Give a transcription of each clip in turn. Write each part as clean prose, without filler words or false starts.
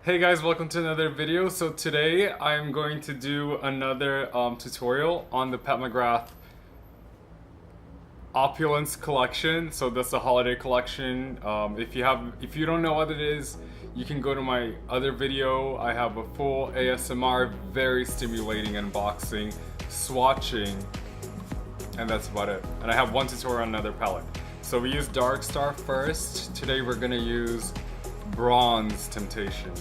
Hey guys, welcome to another video. So today I'm going to do another tutorial on the Mcgrath Opulence collection. So that's the holiday collection. If you don't know what it is, you can go to my other video. I have a full ASMR, very stimulating unboxing, swatching, and that's about it. And I have one tutorial on another palette. So we use Dark Star first. Today we're gonna use Bronze Temptation.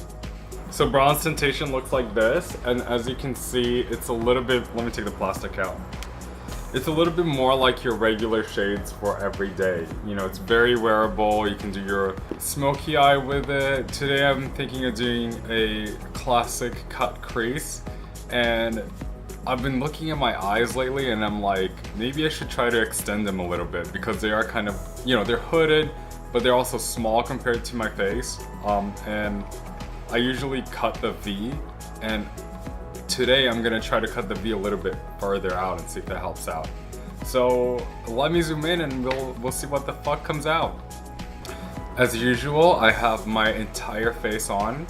So Bronze Temptation looks like this, and as you can see, it's a little bit, let me take the plastic out. It's a little bit more like your regular shades for every day. You know, it's very wearable, you can do your smoky eye with it. Today I'm thinking of doing a classic cut crease, and I've been looking at my eyes lately and I'm like, maybe I should try to extend them a little bit because they are kind of, you know, they're hooded, but they're also small compared to my face. And I usually cut the V, and today I'm gonna try to cut the V a little bit further out and see if that helps out. So let me zoom in and we'll see what the fuck comes out. As usual, I have my entire face on.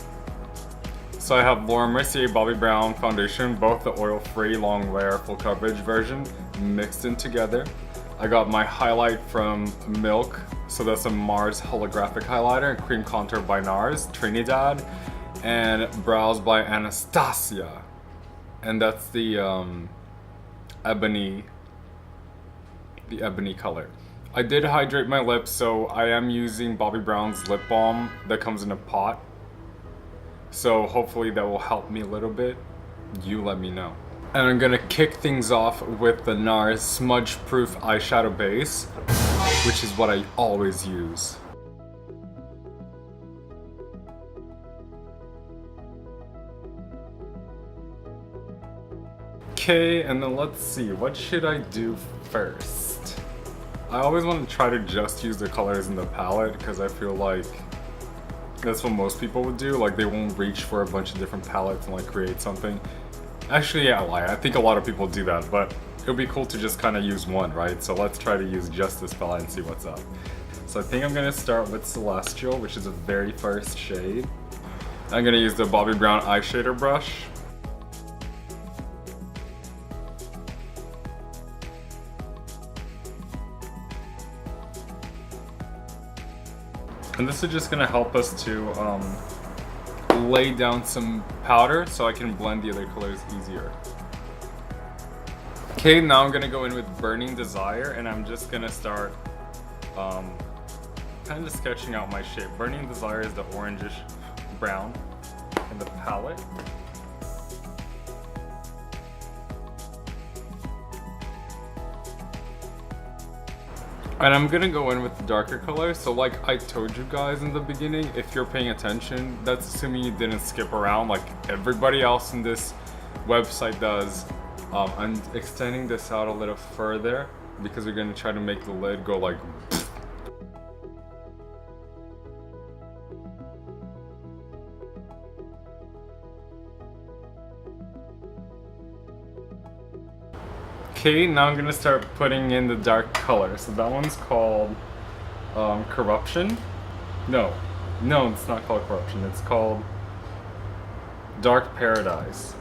So I have Laura Mercier Bobbi Brown foundation, both the oil-free long wear full coverage version mixed in together. I got my highlight from Milk, so that's a Mars holographic highlighter, and cream contour by NARS, Trinidad, and brows by Anastasia. And that's the ebony color. I did hydrate my lips, so I am using Bobbi Brown's lip balm that comes in a pot. So hopefully that will help me a little bit. You let me know. And I'm gonna kick things off with the NARS smudge proof eyeshadow base, which is what I always use. Okay, and then let's see, what should I do first? I always want to try to just use the colors in the palette because I feel like that's what most people would do. Like, they won't reach for a bunch of different palettes and like create something. Actually, yeah, I lie. I think a lot of people do that, but it would be cool to just kind of use one, right? So let's try to use just this palette and see what's up. So I think I'm gonna start with Celestial, which is the very first shade. I'm gonna use the Bobbi Brown eyeshadow brush. And this is just gonna help us to lay down some powder so I can blend the other colors easier. Okay, now I'm gonna go in with Burning Desire, and I'm just gonna start kind of sketching out my shape. Burning Desire is the orangish brown in the palette. And I'm gonna go in with the darker color. So like I told you guys in the beginning, if you're paying attention, that's assuming you didn't skip around like everybody else in this website does. I'm extending this out a little further because we're gonna try to make the lid go like Okay, now I'm gonna start putting in the dark color. So that one's called Corruption. No, it's not called Corruption. It's called Dark Paradise.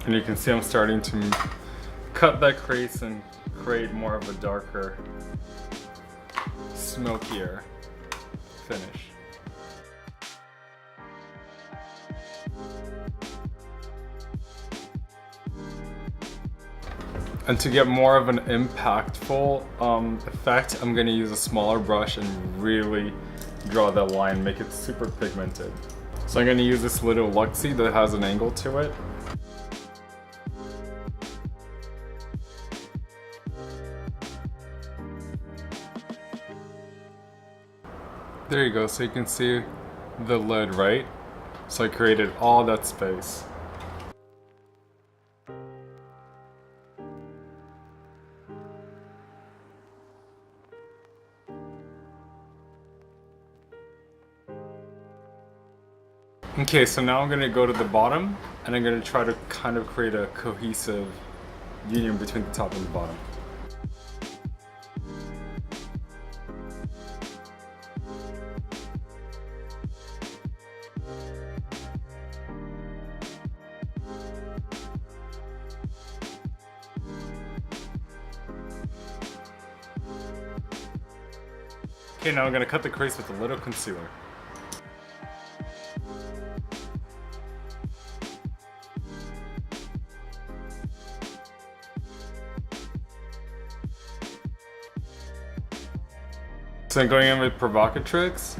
And you can see I'm starting to cut that crease and create more of a darker, smokier finish. And to get more of an impactful effect, I'm gonna use a smaller brush and really draw that line, make it super pigmented. So I'm gonna use this little Luxie that has an angle to it. There you go, so you can see the lid, right? So I created all that space. Okay, so now I'm gonna go to the bottom and I'm gonna try to kind of create a cohesive union between the top and the bottom. Okay, now I'm gonna cut the crease with a little concealer. So I'm going in with Provocatrix.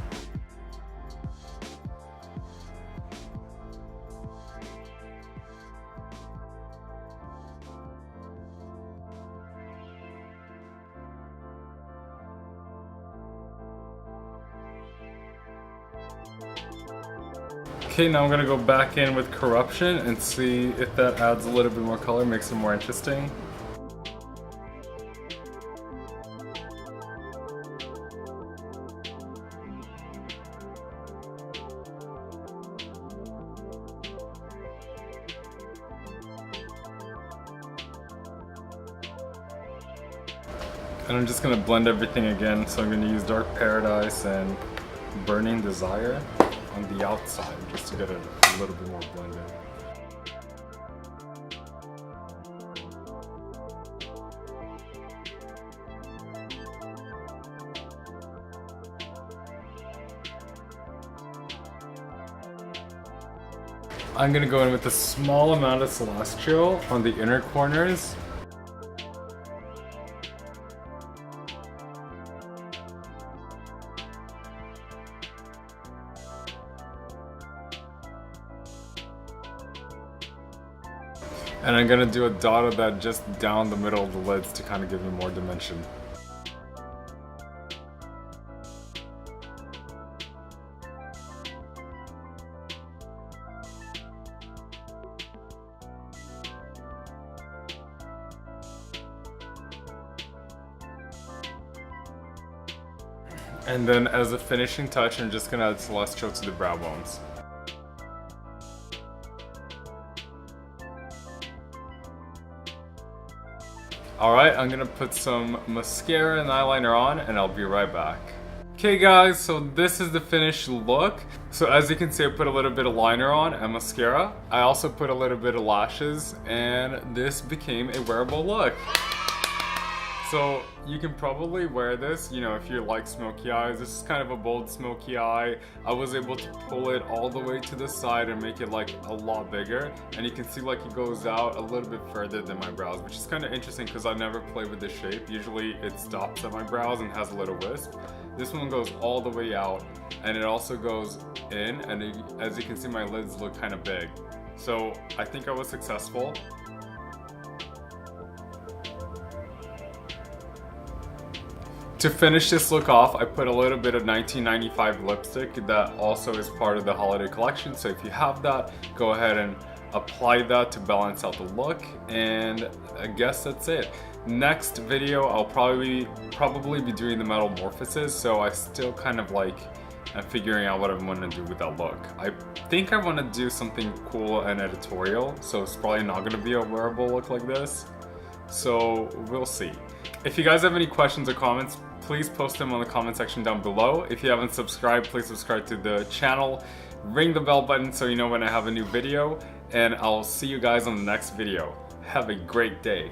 Okay, now I'm gonna go back in with Corruption and see if that adds a little bit more color, makes it more interesting. And I'm just gonna blend everything again, so I'm gonna use Dark Paradise and Burning Desire on the outside, just to get it a little bit more blended. I'm gonna go in with a small amount of Celestial on the inner corners. And I'm gonna do a dot of that just down the middle of the lids to kind of give me more dimension. And then as a finishing touch, I'm just gonna add Celestial to the brow bones. Alright, I'm gonna put some mascara and eyeliner on and I'll be right back. Okay guys, so this is the finished look. So as you can see, I put a little bit of liner on and mascara. I also put a little bit of lashes and this became a wearable look. So you can probably wear this, you know, if you like smoky eyes. This is kind of a bold smoky eye. I was able to pull it all the way to the side and make it like a lot bigger. And you can see like it goes out a little bit further than my brows, which is kind of interesting because I never play with this shape. Usually it stops at my brows and has a little wisp. This one goes all the way out and it also goes in, and as you can see, my lids look kind of big. So I think I was successful. To finish this look off, I put a little bit of 1995 lipstick that also is part of the holiday collection. So if you have that, go ahead and apply that to balance out the look. And I guess that's it. Next video, I'll probably be doing the metamorphosis. So I still kind of like am figuring out what I want to do with that look. I think I want to do something cool and editorial. So it's probably not going to be a wearable look like this. So we'll see. If you guys have any questions or comments, please post them on the comment section down below. If you haven't subscribed, please subscribe to the channel. Ring the bell button so you know when I have a new video. And I'll see you guys on the next video. Have a great day.